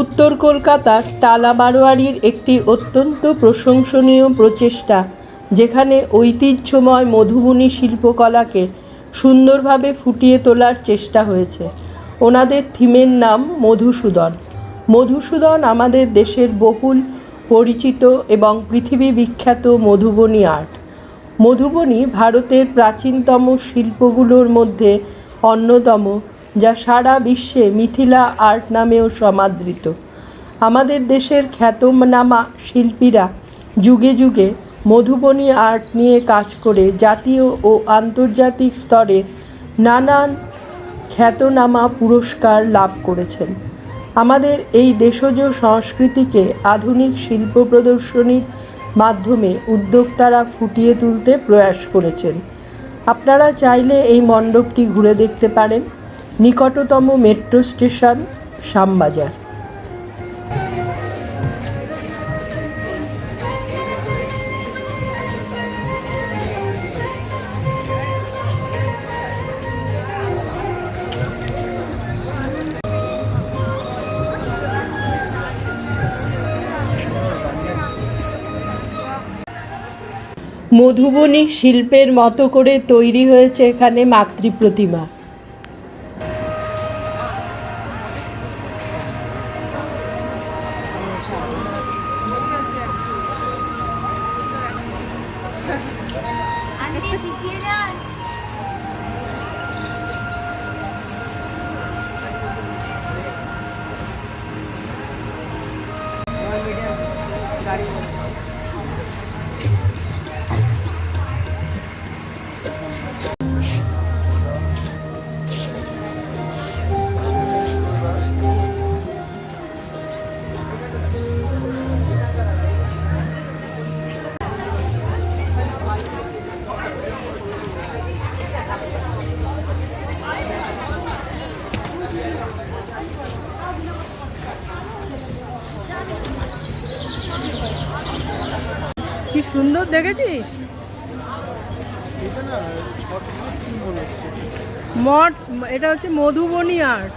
উত্তর কলকাতার টালা বারোয়ারির একটি অত্যন্ত প্রশংসনীয় প্রচেষ্টা, যেখানে ঐতিহ্যময় মধুবনী শিল্পকলাকে সুন্দরভাবে ফুটিয়ে তোলার চেষ্টা হয়েছে। ওনাদের থিমের নাম মধুসূদন। মধুসূদন আমাদের দেশের বহুল পরিচিত এবং পৃথিবী বিখ্যাত মধুবনী আর্ট। মধুবনী ভারতের প্রাচীনতম শিল্পগুলোর মধ্যে অন্যতম, যা সারা বিশ্বে মিথিলা আর্ট নামেও সমাদৃত। আমাদের দেশের খ্যাতনামা শিল্পীরা যুগে যুগে মধুবনী আর্ট নিয়ে কাজ করে জাতীয় ও আন্তর্জাতিক স্তরে নানান খ্যাতনামা পুরস্কার লাভ করেছেন। আমাদের এই দেশজ সংস্কৃতিকে আধুনিক শিল্প প্রদর্শনীর মাধ্যমে উদ্যোক্তারা ফুটিয়ে তুলতে প্রয়াস করেছেন। আপনারা চাইলে এই মণ্ডপটি ঘুরে দেখতে পারেন। নিকটতম মেট্রো স্টেশন শ্যামবাজার। মধুবনী শিল্পের মতো করে তৈরি হয়েছে এখানে মাতৃ প্রতিমা। কি সুন্দর দেখেছিস মঠ, এটা হচ্ছে মধুবনী আর্ট।